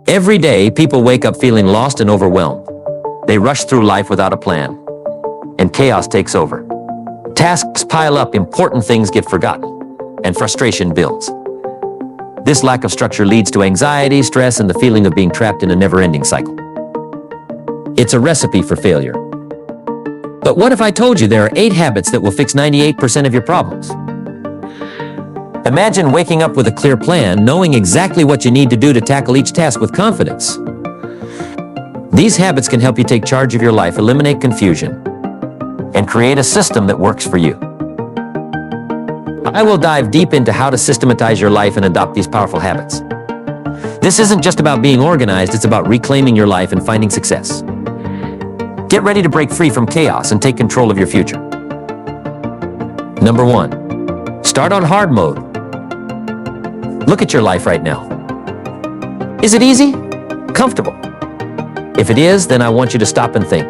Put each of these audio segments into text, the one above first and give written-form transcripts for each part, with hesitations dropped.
Every day, people wake up feeling lost and overwhelmed. They rush through life without a plan, and chaos takes over. Tasks pile up, important things get forgotten, and frustration builds. This lack of structure leads to anxiety, stress, and the feeling of being trapped in a never-ending cycle. It's a recipe for failure. But what if I told you there are 8 habits that will fix 98% of your problems? Imagine waking up with a clear plan, knowing exactly what you need to do to tackle each task with confidence. These habits can help you take charge of your life, eliminate confusion, and create a system that works for you. I will dive deep into how to systematize your life and adopt these powerful habits. This isn't just about being organized, it's about reclaiming your life and finding success. Get ready to break free from chaos and take control of your future. Number 1, start on hard mode. Look at your life right now. Is it easy? Comfortable? If it is, then I want you to stop and think.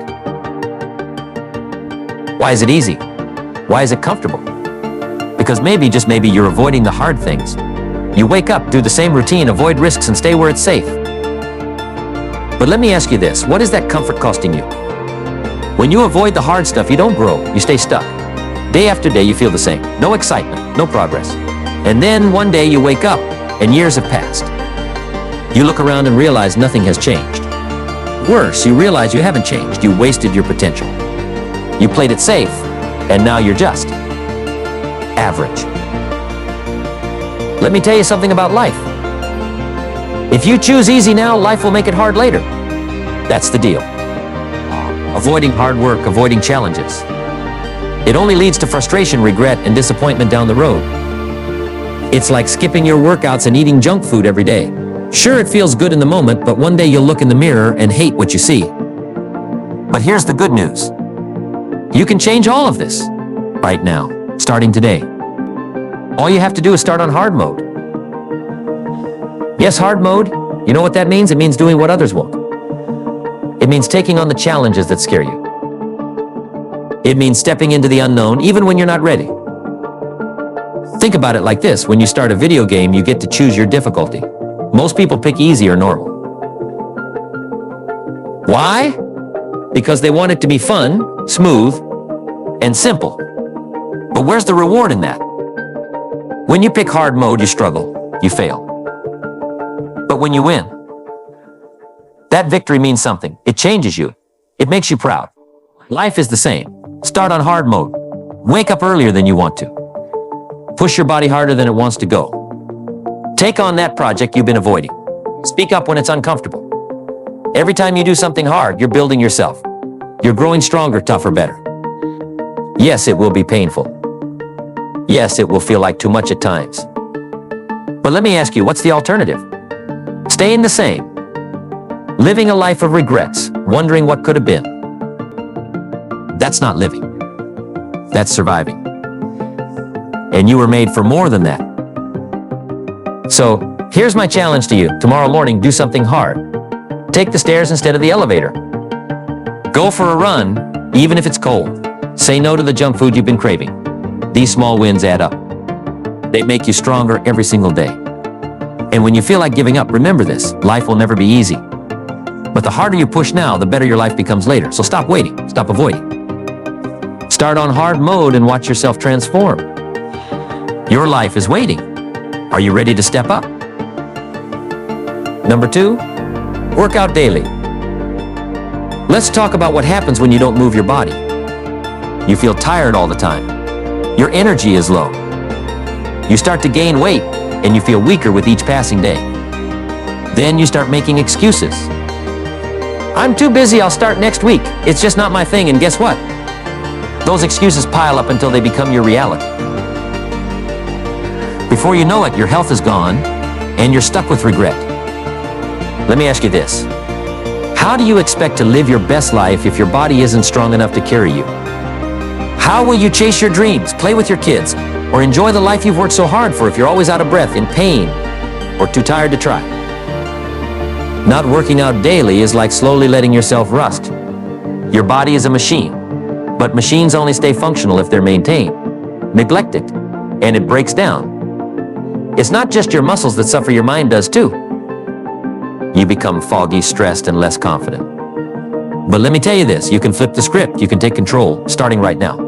Why is it easy? Why is it comfortable? Because maybe, just maybe, you're avoiding the hard things. You wake up, do the same routine, avoid risks, and stay where it's safe. But let me ask you this, what is that comfort costing you? When you avoid the hard stuff, you don't grow, you stay stuck. Day after day, you feel the same. No excitement, no progress. And then one day you wake up, and years have passed. You look around and realize nothing has changed. Worse, you realize you haven't changed. You wasted your potential. You played it safe, and now you're just average. Let me tell you something about life. If you choose easy now, life will make it hard later. That's the deal. Avoiding hard work, avoiding challenges. It only leads to frustration, regret, and disappointment down the road. It's like skipping your workouts and eating junk food every day. Sure, it feels good in the moment, but one day you'll look in the mirror and hate what you see. But here's the good news. You can change all of this right now, starting today. All you have to do is start on hard mode. Yes, hard mode. You know what that means? It means doing what others won't. It means taking on the challenges that scare you. It means stepping into the unknown even when you're not ready. Think about it like this. When you start a video game, you get to choose your difficulty. Most people pick easy or normal. Why? Because they want it to be fun, smooth, and simple. But where's the reward in that? When you pick hard mode, you struggle, you fail. But when you win, that victory means something. It changes you. It makes you proud. Life is the same. Start on hard mode. Wake up earlier than you want to. Push your body harder than it wants to go. Take on that project you've been avoiding. Speak up when it's uncomfortable. Every time you do something hard, you're building yourself. You're growing stronger, tougher, better. Yes, it will be painful. Yes, it will feel like too much at times. But let me ask you, what's the alternative? Staying the same. Living a life of regrets, wondering what could have been. That's not living. That's surviving. And you were made for more than that. So, here's my challenge to you. Tomorrow morning, do something hard. Take the stairs instead of the elevator. Go for a run, even if it's cold. Say no to the junk food you've been craving. These small wins add up. They make you stronger every single day. And when you feel like giving up, remember this, life will never be easy. But the harder you push now, the better your life becomes later. So stop waiting, stop avoiding. Start on hard mode and watch yourself transform. Your life is waiting. Are you ready to step up? Number 2, work out daily. Let's talk about what happens when you don't move your body. You feel tired all the time. Your energy is low. You start to gain weight, and you feel weaker with each passing day. Then you start making excuses. I'm too busy, I'll start next week. It's just not my thing, and guess what? Those excuses pile up until they become your reality. Before you know it, your health is gone, and you're stuck with regret. Let me ask you this. How do you expect to live your best life if your body isn't strong enough to carry you? How will you chase your dreams, play with your kids, or enjoy the life you've worked so hard for if you're always out of breath, in pain, or too tired to try? Not working out daily is like slowly letting yourself rust. Your body is a machine, but machines only stay functional if they're maintained. Neglect it, and it breaks down. It's not just your muscles that suffer, your mind does too. you become foggy, stressed, and less confident. But let me tell you this, you can flip the script, you can take control, starting right now.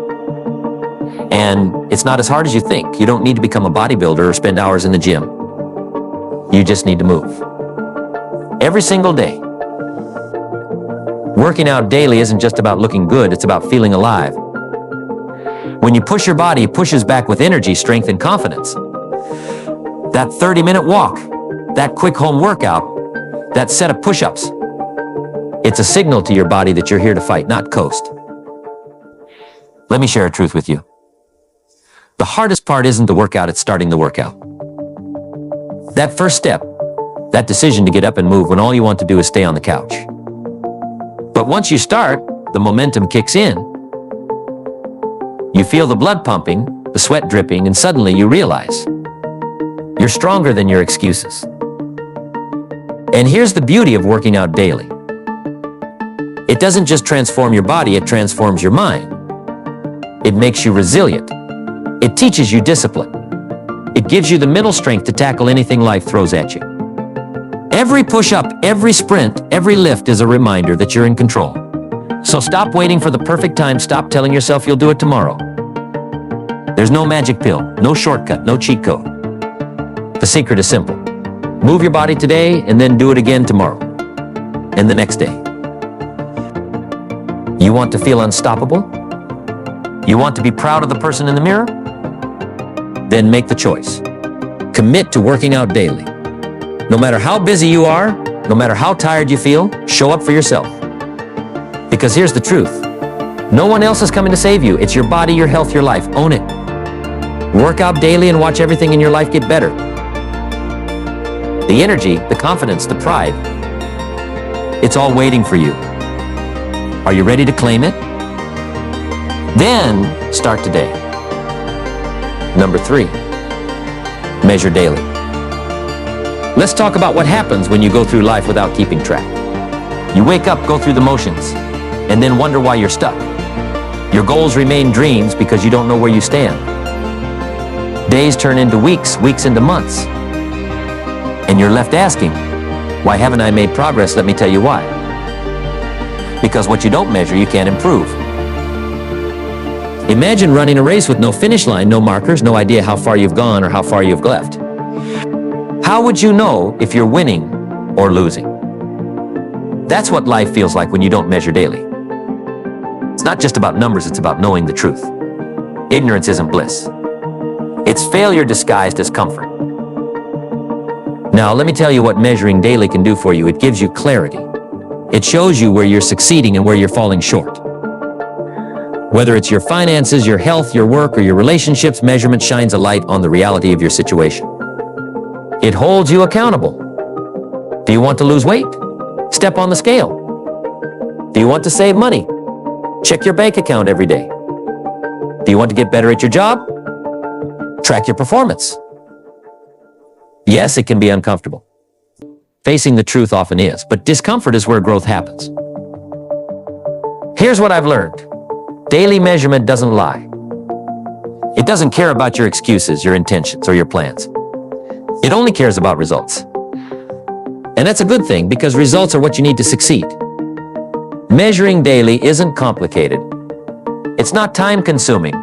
And it's not as hard as you think. You don't need to become a bodybuilder or spend hours in the gym. You just need to move. Every single day. Working out daily isn't just about looking good, it's about feeling alive. When you push your body, it pushes back with energy, strength, and confidence. That 30-minute walk, that quick home workout, that set of push-ups, it's a signal to your body that you're here to fight, not coast. Let me share a truth with you. The hardest part isn't the workout, it's starting the workout. That first step, that decision to get up and move when all you want to do is stay on the couch. But once you start, the momentum kicks in. You feel the blood pumping, the sweat dripping, and suddenly you realize you're stronger than your excuses. And here's the beauty of working out daily. It doesn't just transform your body, it transforms your mind. It makes you resilient. It teaches you discipline. It gives you the mental strength to tackle anything life throws at you. Every push-up, every sprint, every lift is a reminder that you're in control. So stop waiting for the perfect time. Stop telling yourself you'll do it tomorrow. There's no magic pill, no shortcut, no cheat code. The secret is simple. Move your body today and then do it again tomorrow and the next day. You want to feel unstoppable? You want to be proud of the person in the mirror? Then make the choice. Commit to working out daily. No matter how busy you are, no matter how tired you feel, show up for yourself. Because here's the truth. No one else is coming to save you. It's your body, your health, your life. Own it. Work out daily and watch everything in your life get better. The energy, the confidence, the pride, it's all waiting for you. Are you ready to claim it? Then start today. Number 3, measure daily. Let's talk about what happens when you go through life without keeping track. You wake up, go through the motions, and then wonder why you're stuck. Your goals remain dreams because you don't know where you stand. Days turn into weeks, weeks into months. And you're left asking, why haven't I made progress? Let me tell you why. Because what you don't measure, you can't improve. Imagine running a race with no finish line, no markers, no idea how far you've gone or how far you've left. How would you know if you're winning or losing? That's what life feels like when you don't measure daily. It's not just about numbers, it's about knowing the truth. Ignorance isn't bliss. It's failure disguised as comfort. Now, let me tell you what measuring daily can do for you. It gives you clarity. It shows you where you're succeeding and where you're falling short. Whether it's your finances, your health, your work, or your relationships, measurement shines a light on the reality of your situation. It holds you accountable. Do you want to lose weight? Step on the scale. Do you want to save money? Check your bank account every day. Do you want to get better at your job? Track your performance. Yes, it can be uncomfortable. Facing the truth often is, but discomfort is where growth happens. Here's what I've learned. Daily measurement doesn't lie. It doesn't care about your excuses, your intentions, or your plans. It only cares about results. And that's a good thing because results are what you need to succeed. Measuring daily isn't complicated. It's not time-consuming.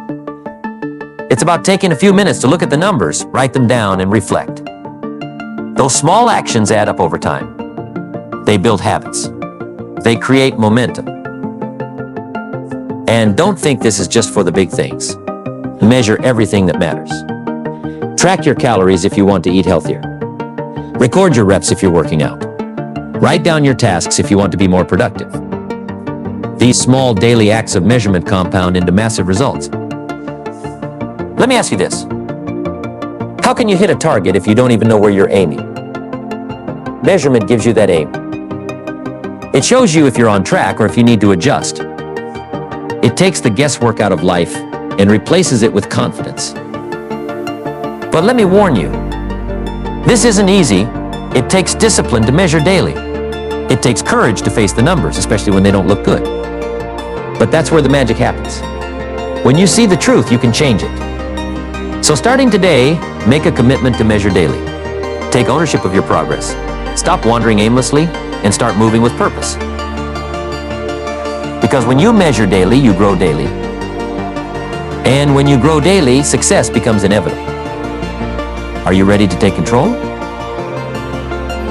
It's about taking a few minutes to look at the numbers, write them down, and reflect. Those small actions add up over time. They build habits. They create momentum. And don't think this is just for the big things. Measure everything that matters. Track your calories if you want to eat healthier. Record your reps if you're working out. Write down your tasks if you want to be more productive. These small daily acts of measurement compound into massive results. Let me ask you this. How can you hit a target if you don't even know where you're aiming? Measurement gives you that aim. It shows you if you're on track or if you need to adjust. It takes the guesswork out of life and replaces it with confidence. But let me warn you, this isn't easy. It takes discipline to measure daily. It takes courage to face the numbers, especially when they don't look good. But that's where the magic happens. When you see the truth, you can change it. So starting today, make a commitment to measure daily. Take ownership of your progress. Stop wandering aimlessly and start moving with purpose. Because when you measure daily, you grow daily. And when you grow daily, success becomes inevitable. Are you ready to take control?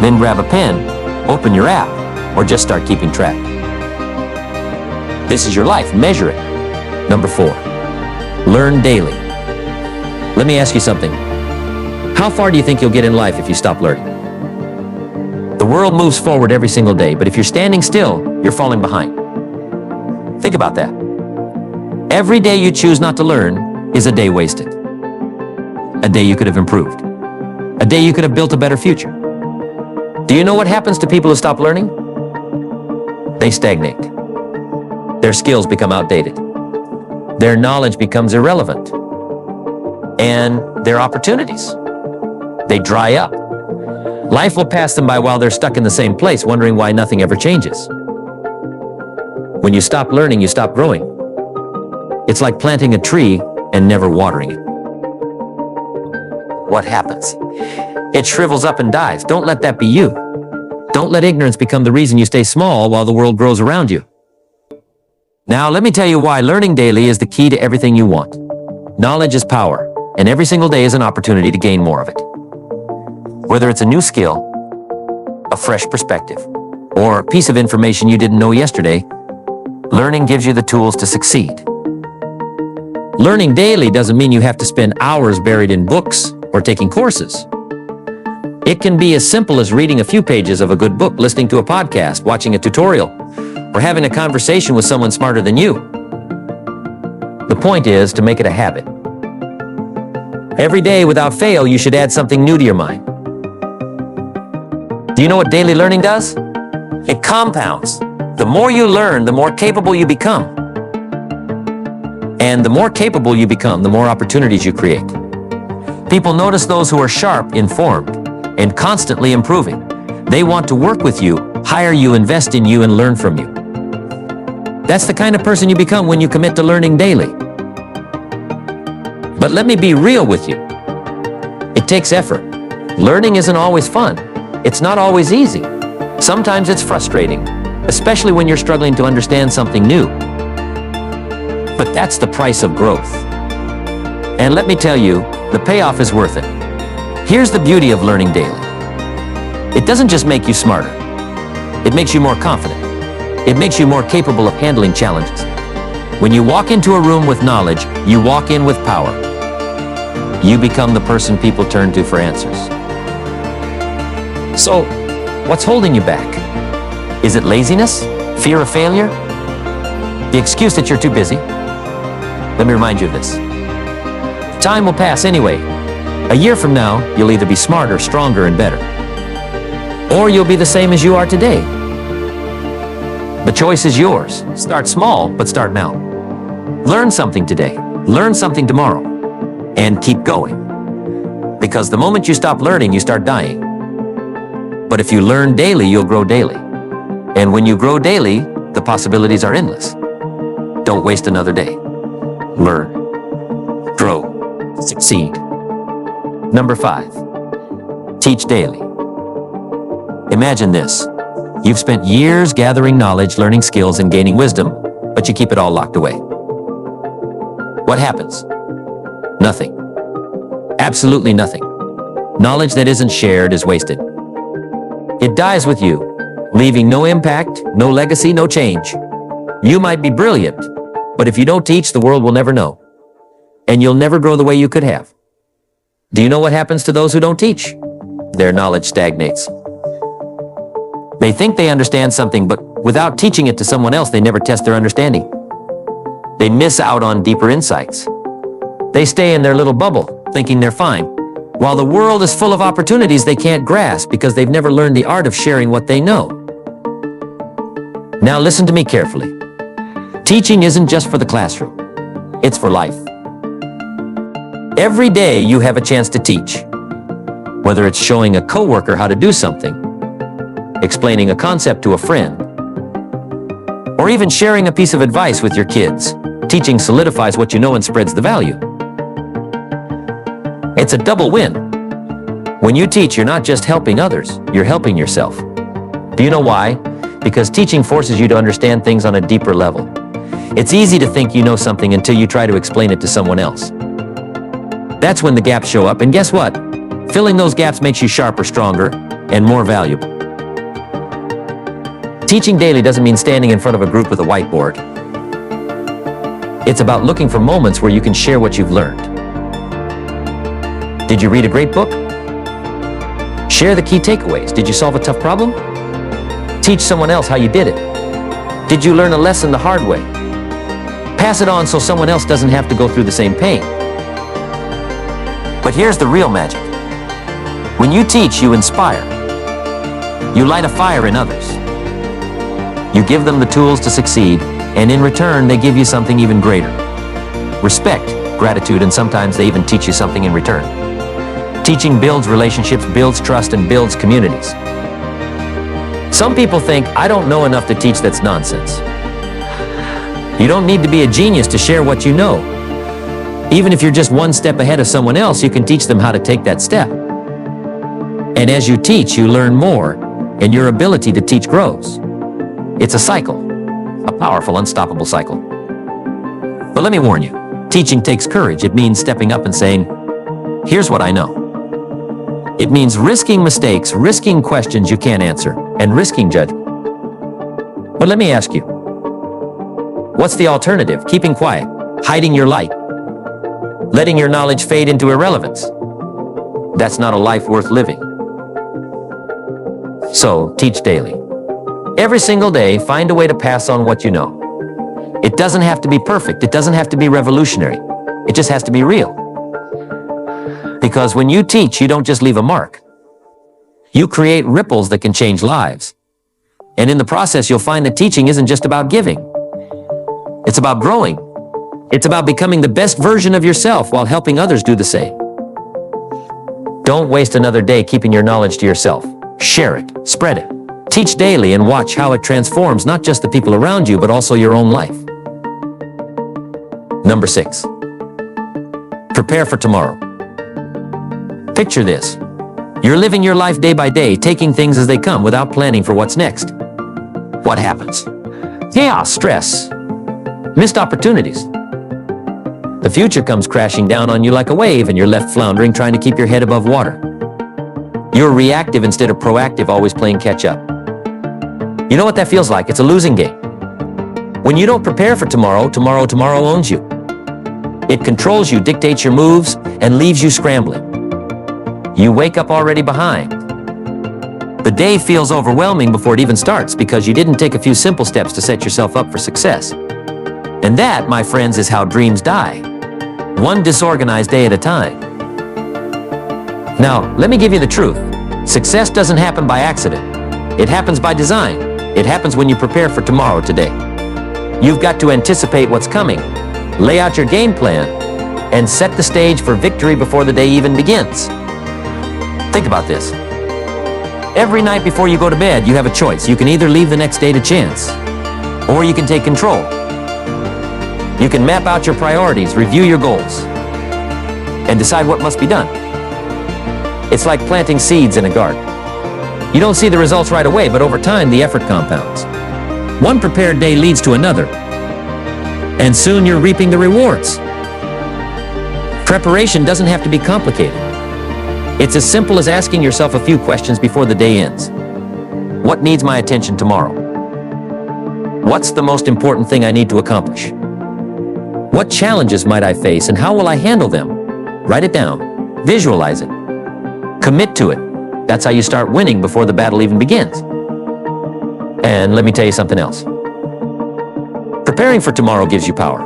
Then grab a pen, open your app, or just start keeping track. This is your life. Measure it. Number 4, learn daily. Let me ask you something. How far do you think you'll get in life if you stop learning? The world moves forward every single day, but if you're standing still, you're falling behind. Think about that. Every day you choose not to learn is a day wasted. A day you could have improved. A day you could have built a better future. Do you know what happens to people who stop learning? They stagnate. Their skills become outdated. Their knowledge becomes irrelevant. And their opportunities, they dry up. Life will pass them by while they're stuck in the same place, wondering why nothing ever changes. When you stop learning, you stop growing. It's like planting a tree and never watering it. What happens? It shrivels up and dies. Don't let that be you. Don't let ignorance become the reason you stay small while the world grows around you. Now, let me tell you why learning daily is the key to everything you want. Knowledge is power, and every single day is an opportunity to gain more of it. Whether it's a new skill, a fresh perspective, or a piece of information you didn't know yesterday, learning gives you the tools to succeed. Learning daily doesn't mean you have to spend hours buried in books or taking courses. It can be as simple as reading a few pages of a good book, listening to a podcast, watching a tutorial, or having a conversation with someone smarter than you. The point is to make it a habit. Every day, without fail, you should add something new to your mind. Do you know what daily learning does? It compounds. The more you learn, the more capable you become. And the more capable you become, the more opportunities you create. People notice those who are sharp, informed, and constantly improving. They want to work with you, hire you, invest in you, and learn from you. That's the kind of person you become when you commit to learning daily. But let me be real with you. It takes effort. Learning isn't always fun. It's not always easy. Sometimes it's frustrating, especially when you're struggling to understand something new. But that's the price of growth. And let me tell you, the payoff is worth it. Here's the beauty of learning daily. It doesn't just make you smarter. It makes you more confident. It makes you more capable of handling challenges. When you walk into a room with knowledge, you walk in with power. You become the person people turn to for answers. So, what's holding you back? Is it laziness? Fear of failure? The excuse that you're too busy? Let me remind you of this. Time will pass anyway. A year from now, you'll either be smarter, stronger, and better, or you'll be the same as you are today. The choice is yours. Start small, but start now. Learn something today. Learn something tomorrow. And keep going. Because the moment you stop learning, you start dying. But if you learn daily, you'll grow daily. And when you grow daily, the possibilities are endless. Don't waste another day. Learn. Grow. Succeed. Number 5. Teach daily. Imagine this. You've spent years gathering knowledge, learning skills, and gaining wisdom, but you keep it all locked away. What happens? Nothing. Absolutely nothing. Knowledge that isn't shared is wasted. It dies with you, leaving no impact, no legacy, no change. You might be brilliant, but if you don't teach, the world will never know. And you'll never grow the way you could have. Do you know what happens to those who don't teach? Their knowledge stagnates. They think they understand something, but without teaching it to someone else, they never test their understanding. They miss out on deeper insights. They stay in their little bubble, thinking they're fine, while the world is full of opportunities they can't grasp because they've never learned the art of sharing what they know. Now listen to me carefully. Teaching isn't just for the classroom. It's for life. Every day you have a chance to teach. Whether it's showing a coworker how to do something, explaining a concept to a friend, or even sharing a piece of advice with your kids. Teaching solidifies what you know and spreads the value. It's a double win. When you teach, you're not just helping others, you're helping yourself. Do you know why? Because teaching forces you to understand things on a deeper level. It's easy to think you know something until you try to explain it to someone else. That's when the gaps show up, and guess what? Filling those gaps makes you sharper, stronger, and more valuable. Teaching daily doesn't mean standing in front of a group with a whiteboard. It's about looking for moments where you can share what you've learned. Did you read a great book? Share the key takeaways. Did you solve a tough problem? Teach someone else how you did it. Did you learn a lesson the hard way? Pass it on so someone else doesn't have to go through the same pain. But here's the real magic. When you teach, you inspire. You light a fire in others. You give them the tools to succeed, and in return, they give you something even greater. Respect, gratitude, and sometimes they even teach you something in return. Teaching builds relationships, builds trust, and builds communities. Some people think, I don't know enough to teach. That's nonsense. You don't need to be a genius to share what you know. Even if you're just one step ahead of someone else, you can teach them how to take that step. And as you teach, you learn more, and your ability to teach grows. It's a cycle, a powerful, unstoppable cycle. But let me warn you, teaching takes courage. It means stepping up and saying, here's what I know. It means risking mistakes, risking questions you can't answer, and risking judgment. But let me ask you, what's the alternative? Keeping quiet, hiding your light, letting your knowledge fade into irrelevance. That's not a life worth living. So, teach daily. Every single day, find a way to pass on what you know. It doesn't have to be perfect. It doesn't have to be revolutionary. It just has to be real. Because when you teach, you don't just leave a mark. You create ripples that can change lives. And in the process, you'll find that teaching isn't just about giving. It's about growing. It's about becoming the best version of yourself while helping others do the same. Don't waste another day keeping your knowledge to yourself. Share it, spread it. Teach daily and watch how it transforms not just the people around you, but also your own life. Number 6. Prepare for tomorrow. Picture this. You're living your life day by day, taking things as they come without planning for what's next. What happens? Chaos, stress, missed opportunities. The future comes crashing down on you like a wave, and you're left floundering, trying to keep your head above water. You're reactive instead of proactive, always playing catch up. You know what that feels like? It's a losing game. When you don't prepare for tomorrow, tomorrow owns you. It controls you, dictates your moves, and leaves you scrambling. You wake up already behind. The day feels overwhelming before it even starts because you didn't take a few simple steps to set yourself up for success. And that, my friends, is how dreams die. One disorganized day at a time. Now, let me give you the truth. Success doesn't happen by accident. It happens by design. It happens when you prepare for tomorrow today. You've got to anticipate what's coming, lay out your game plan, and set the stage for victory before the day even begins. Think about this. Every night before you go to bed, you have a choice. You can either leave the next day to chance, or you can take control. You can map out your priorities, review your goals, and decide what must be done. It's like planting seeds in a garden. You don't see the results right away, but over time, the effort compounds. One prepared day leads to another, and soon you're reaping the rewards. Preparation doesn't have to be complicated. It's as simple as asking yourself a few questions before the day ends. What needs my attention tomorrow? What's the most important thing I need to accomplish? What challenges might I face, and how will I handle them? Write it down. Visualize it. Commit to it. That's how you start winning before the battle even begins. And let me tell you something else. Preparing for tomorrow gives you power.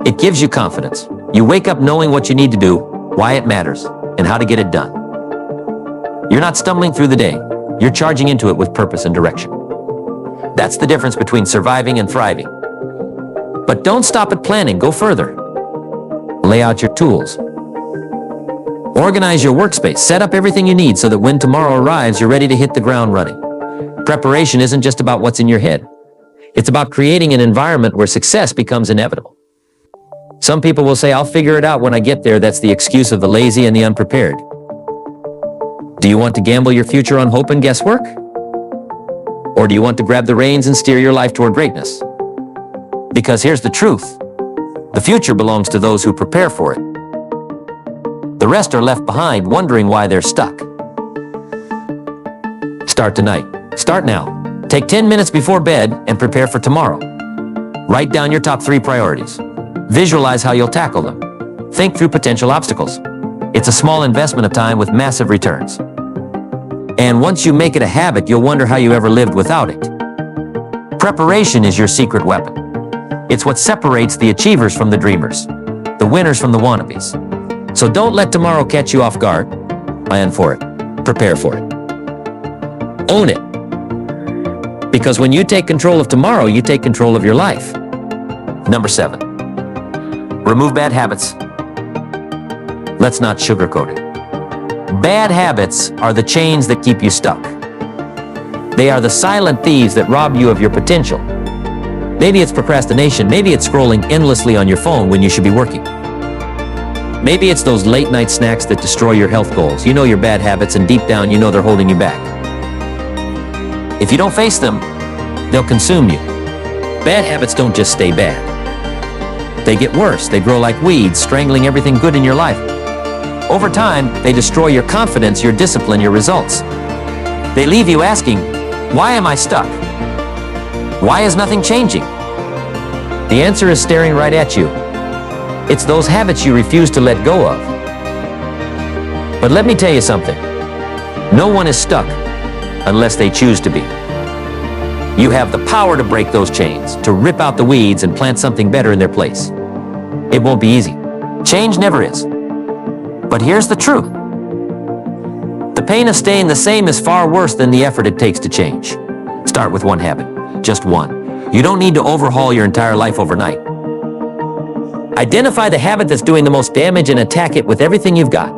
It gives you confidence. You wake up knowing what you need to do, why it matters, and how to get it done. You're not stumbling through the day. You're charging into it with purpose and direction. That's the difference between surviving and thriving. But don't stop at planning. Go further. Lay out your tools. Organize your workspace. Set up everything you need so that when tomorrow arrives, you're ready to hit the ground running. Preparation isn't just about what's in your head. It's about creating an environment where success becomes inevitable. Some people will say, I'll figure it out when I get there. That's the excuse of the lazy and the unprepared. Do you want to gamble your future on hope and guesswork? Or do you want to grab the reins and steer your life toward greatness? Because here's the truth. The future belongs to those who prepare for it. The rest are left behind wondering why they're stuck. Start tonight. Start now. Take 10 minutes before bed and prepare for tomorrow. Write down your top 3 priorities. Visualize how you'll tackle them. Think through potential obstacles. It's a small investment of time with massive returns. And once you make it a habit, you'll wonder how you ever lived without it. Preparation is your secret weapon. It's what separates the achievers from the dreamers, the winners from the wannabes. So don't let tomorrow catch you off guard. Plan for it. Prepare for it. Own it. Because when you take control of tomorrow, you take control of your life. Number 7. Remove bad habits. Let's not sugarcoat it. Bad habits are the chains that keep you stuck. They are the silent thieves that rob you of your potential. Maybe it's procrastination. Maybe it's scrolling endlessly on your phone when you should be working. Maybe it's those late night snacks that destroy your health goals. You know your bad habits, and deep down you know they're holding you back. If you don't face them, they'll consume you. Bad habits don't just stay bad. They get worse. They grow like weeds, strangling everything good in your life. Over time, they destroy your confidence, your discipline, your results. They leave you asking, why am I stuck? Why is nothing changing? The answer is staring right at you. It's those habits you refuse to let go of. But let me tell you something. No one is stuck unless they choose to be. You have the power to break those chains, to rip out the weeds and plant something better in their place. It won't be easy. Change never is. But here's the truth. The pain of staying the same is far worse than the effort it takes to change. Start with one habit, just one. You don't need to overhaul your entire life overnight. Identify the habit that's doing the most damage and attack it with everything you've got.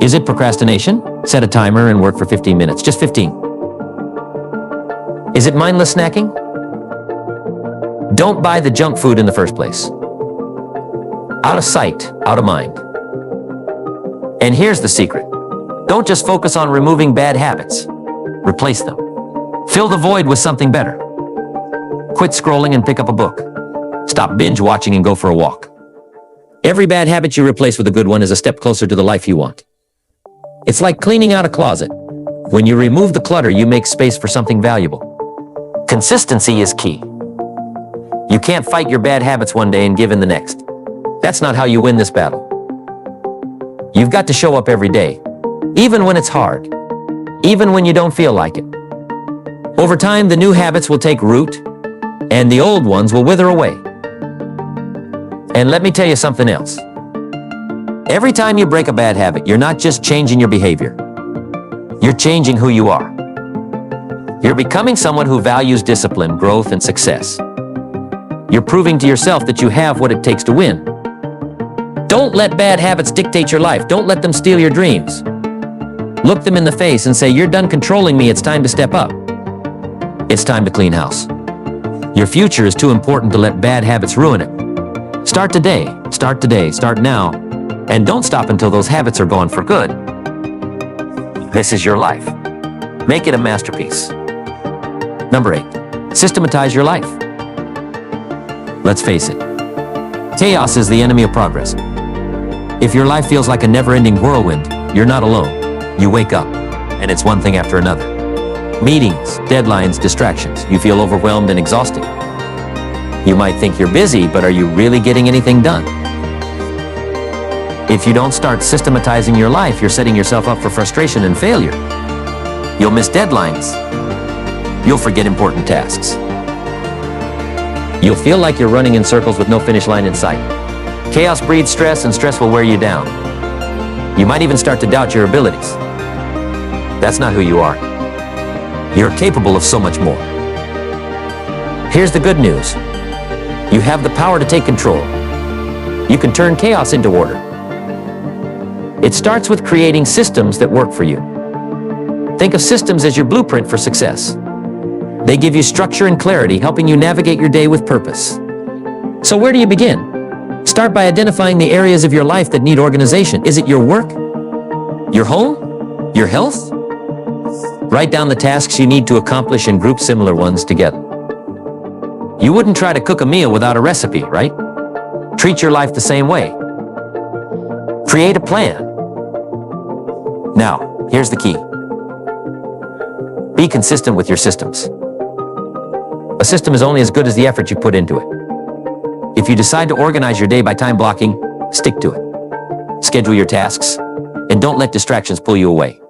Is it procrastination? Set a timer and work for 15 minutes, just 15. Is it mindless snacking? Don't buy the junk food in the first place. Out of sight, out of mind. And here's the secret. Don't just focus on removing bad habits. Replace them. Fill the void with something better. Quit scrolling and pick up a book. Stop binge watching and go for a walk. Every bad habit you replace with a good one is a step closer to the life you want. It's like cleaning out a closet. When you remove the clutter, you make space for something valuable. Consistency is key. You can't fight your bad habits one day and give in the next. That's not how you win this battle. You've got to show up every day, even when it's hard, even when you don't feel like it. Over time, the new habits will take root, and the old ones will wither away. And let me tell you something else. Every time you break a bad habit, you're not just changing your behavior. You're changing who you are. You're becoming someone who values discipline, growth, and success. You're proving to yourself that you have what it takes to win. Don't let bad habits dictate your life. Don't let them steal your dreams. Look them in the face and say, you're done controlling me. It's time to step up. It's time to clean house. Your future is too important to let bad habits ruin it. Start today. Start today. Start now. And don't stop until those habits are gone for good. This is your life. Make it a masterpiece. Number 8, systematize your life. Let's face it. Chaos is the enemy of progress. If your life feels like a never-ending whirlwind, you're not alone. You wake up, and it's one thing after another. Meetings, deadlines, distractions. You feel overwhelmed and exhausted. You might think you're busy, but are you really getting anything done? If you don't start systematizing your life, you're setting yourself up for frustration and failure. You'll miss deadlines. You'll forget important tasks. You'll feel like you're running in circles with no finish line in sight. Chaos breeds stress, and stress will wear you down. You might even start to doubt your abilities. That's not who you are. You're capable of so much more. Here's the good news. You have the power to take control. You can turn chaos into order. It starts with creating systems that work for you. Think of systems as your blueprint for success. They give you structure and clarity, helping you navigate your day with purpose. So where do you begin? Start by identifying the areas of your life that need organization. Is it your work? Your home? Your health? Write down the tasks you need to accomplish and group similar ones together. You wouldn't try to cook a meal without a recipe, right? Treat your life the same way. Create a plan. Now, here's the key. Be consistent with your systems. A system is only as good as the effort you put into it. If you decide to organize your day by time blocking, stick to it. Schedule your tasks, and don't let distractions pull you away.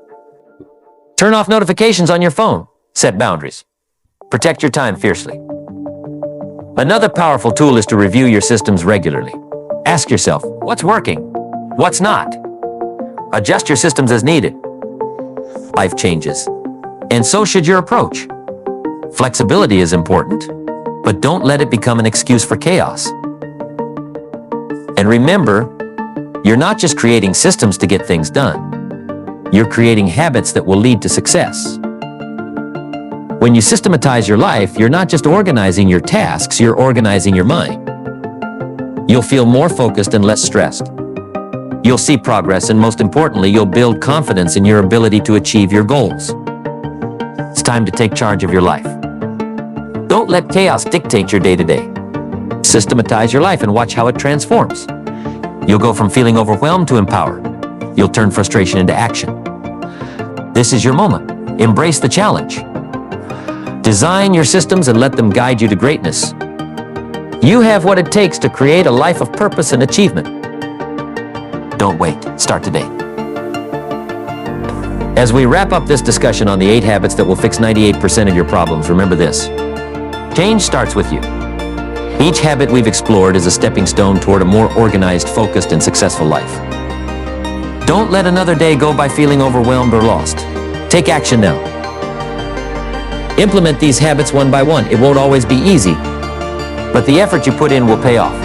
Turn off notifications on your phone. Set boundaries. Protect your time fiercely. Another powerful tool is to review your systems regularly. Ask yourself, what's working? What's not? Adjust your systems as needed. Life changes, and so should your approach. Flexibility is important, but don't let it become an excuse for chaos. And remember, you're not just creating systems to get things done. You're creating habits that will lead to success. When you systematize your life, you're not just organizing your tasks, you're organizing your mind. You'll feel more focused and less stressed. You'll see progress, and most importantly, you'll build confidence in your ability to achieve your goals. It's time to take charge of your life. Don't let chaos dictate your day-to-day. Systematize your life and watch how it transforms. You'll go from feeling overwhelmed to empowered. You'll turn frustration into action. This is your moment. Embrace the challenge. Design your systems and let them guide you to greatness. You have what it takes to create a life of purpose and achievement. Don't wait. Start today. As we wrap up this discussion on the 8 habits that will fix 98% of your problems, remember this. Change starts with you. Each habit we've explored is a stepping stone toward a more organized, focused, and successful life. Don't let another day go by feeling overwhelmed or lost. Take action now. Implement these habits one by one. It won't always be easy, but the effort you put in will pay off.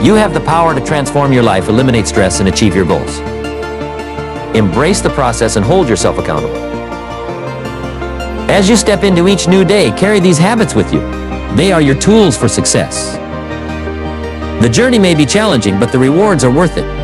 You have the power to transform your life, eliminate stress, and achieve your goals. Embrace the process and hold yourself accountable. As you step into each new day, carry these habits with you. They are your tools for success. The journey may be challenging, but the rewards are worth it.